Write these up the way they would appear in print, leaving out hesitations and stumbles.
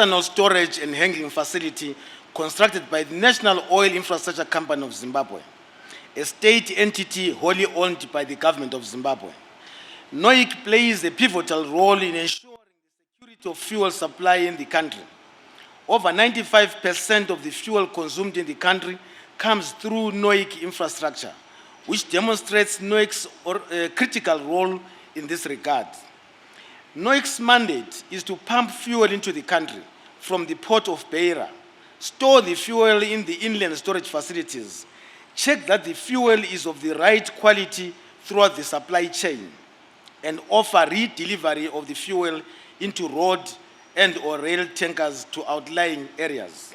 ethanol storage and handling facility constructed by the National Oil Infrastructure Company of Zimbabwe, a state entity wholly owned by the government of Zimbabwe. Noic plays a pivotal role in ensuring the security of fuel supply in the country. Over 95% of the fuel consumed in the country comes through Noic infrastructure, which demonstrates Noic's critical role in this regard. Noic's mandate is to pump fuel into the country from the port of Beira, store the fuel in the inland storage facilities, check that the fuel is of the right quality throughout the supply chain, and offer re-delivery of the fuel into road and or rail tankers to outlying areas.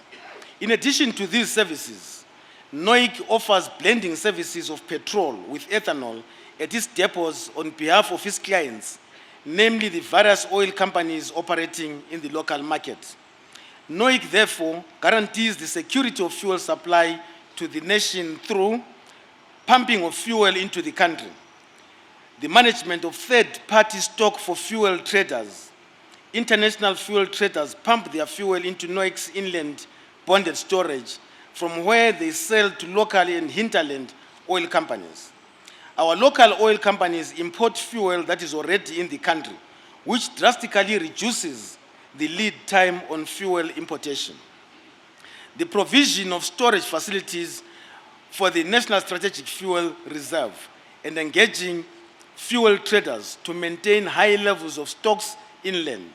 In addition to these services, Noic offers blending services of petrol with ethanol at its depots on behalf of its clients, namely the various oil companies operating in the local market. Noic, therefore, guarantees the security of fuel supply to the nation through pumping of fuel into the country, the management of third-party stock for fuel traders. International fuel traders pump their fuel into Noic's inland bonded storage, from where they sell to local and hinterland oil companies. Our local oil companies import fuel that is already in the country, which drastically reduces the lead time on fuel importation. The provision of storage facilities for the National Strategic Fuel Reserve and engaging fuel traders to maintain high levels of stocks inland.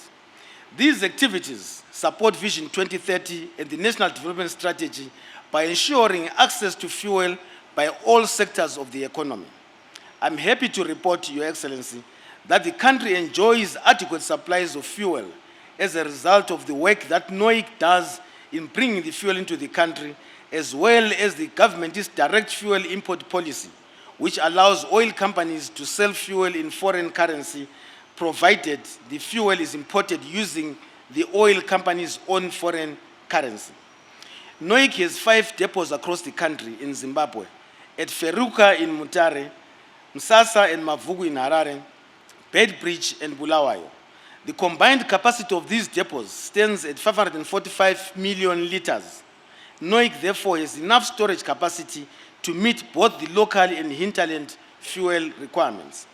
These activities support Vision 2030 and the National Development Strategy by ensuring access to fuel by all sectors of the economy. I'm happy to report to Your Excellency that the country enjoys adequate supplies of fuel as a result of the work that Noic does in bringing the fuel into the country, as well as the government's direct fuel import policy, which allows oil companies to sell fuel in foreign currency, provided the fuel is imported using the oil company's own foreign currency. Noic has 5 depots across the country in Zimbabwe, at Feruka in Mutare, Msasa and Mavugu in Harare, Bedbridge and Bulawayo. The combined capacity of these depots stands at 545 million liters. Noic therefore has enough storage capacity to meet both the local and hinterland fuel requirements.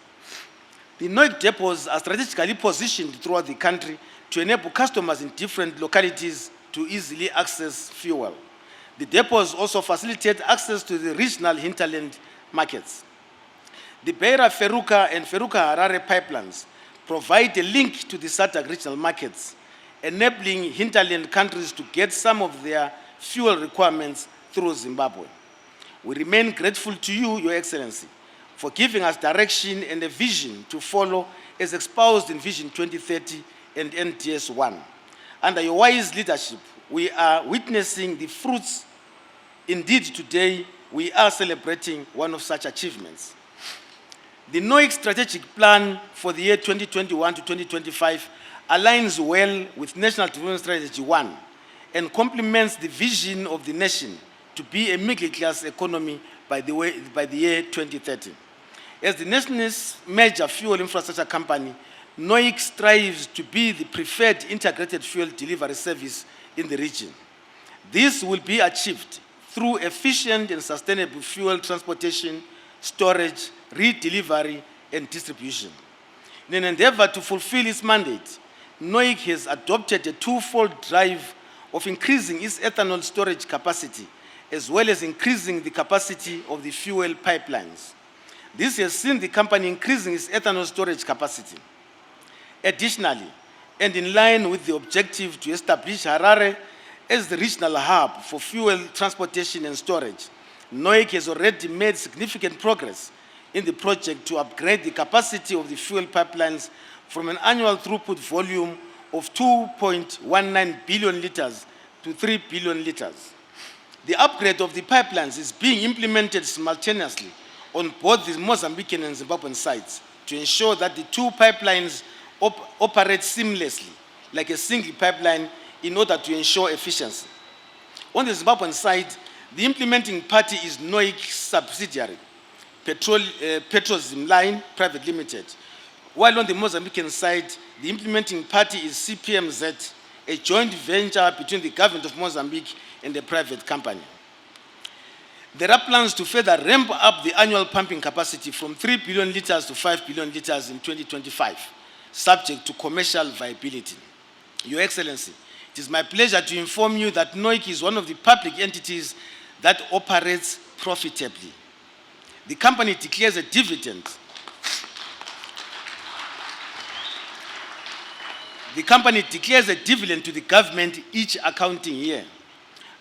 The Noic depots are strategically positioned throughout the country to enable customers in different localities to easily access fuel. The depots also facilitate access to the regional hinterland markets. The Beira Feruka and Feruka Harare pipelines provide a link to the SADC regional markets, enabling hinterland countries to get some of their fuel requirements through Zimbabwe. We remain grateful to you, Your Excellency, for giving us direction and a vision to follow as espoused in Vision 2030 and NDS 1. Under your wise leadership, we are witnessing the fruits. Indeed, today, we are celebrating one of such achievements. The Noic strategic plan for the year 2021 to 2025 aligns well with National Development Strategy 1 and complements the vision of the nation to be a middle-class economy by the year 2030. As the nation's major fuel infrastructure company, Noic strives to be the preferred integrated fuel delivery service in the region. This will be achieved through efficient and sustainable fuel transportation, storage, re-delivery, and distribution. In an endeavor to fulfill its mandate, Noic has adopted a twofold drive of increasing its ethanol storage capacity, as well as increasing the capacity of the fuel pipelines. This has seen the company increasing its ethanol storage capacity. Additionally, and in line with the objective to establish Harare as the regional hub for fuel transportation and storage, Noic has already made significant progress in the project to upgrade the capacity of the fuel pipelines from an annual throughput volume of 2.19 billion liters to 3 billion liters. The upgrade of the pipelines is being implemented simultaneously on both the Mozambican and Zimbabwean sites to ensure that the two pipelines operate seamlessly, like a single pipeline, in order to ensure efficiency. On the Zimbabwean side, the implementing party is Noic's subsidiary, Petrozim Line Private Limited, while on the Mozambican side, the implementing party is CPMZ, a joint venture between the government of Mozambique and a private company. There are plans to further ramp up the annual pumping capacity from 3 billion liters to 5 billion liters in 2025, subject to commercial viability. Your Excellency, it is my pleasure to inform you that Noic is one of the public entities that operates profitably. The company declares a dividend. The company declares a dividend to the government each accounting year.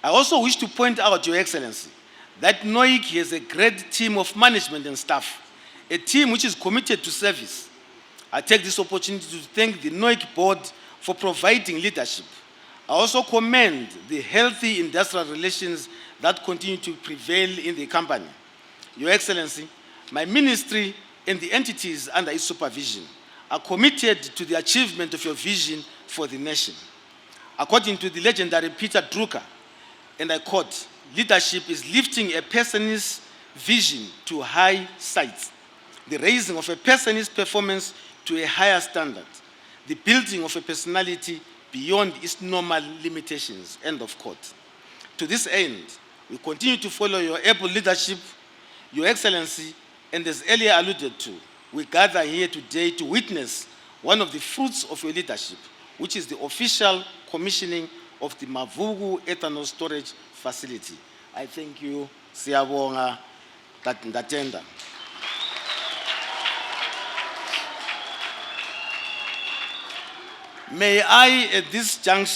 I also wish to point out, Your Excellency, that Noic has a great team of management and staff, a team which is committed to service. I take this opportunity to thank the Noic board for providing leadership. I also commend the healthy industrial relations that continue to prevail in the company. Your Excellency, my ministry and the entities under its supervision are committed to the achievement of your vision for the nation. According to the legendary Peter Drucker, and I quote, "Leadership is lifting a person's vision to high heights, the raising of a person's performance to a higher standard, the building of a personality beyond its normal limitations," end of quote. To this end, we continue to follow your able leadership, Your Excellency, and as earlier alluded to, we gather here today to witness one of the fruits of your leadership, which is the official commissioning of the Mavugu ethanol storage facility. I thank you, Siyabonga, Ndatenda. May I, at this juncture,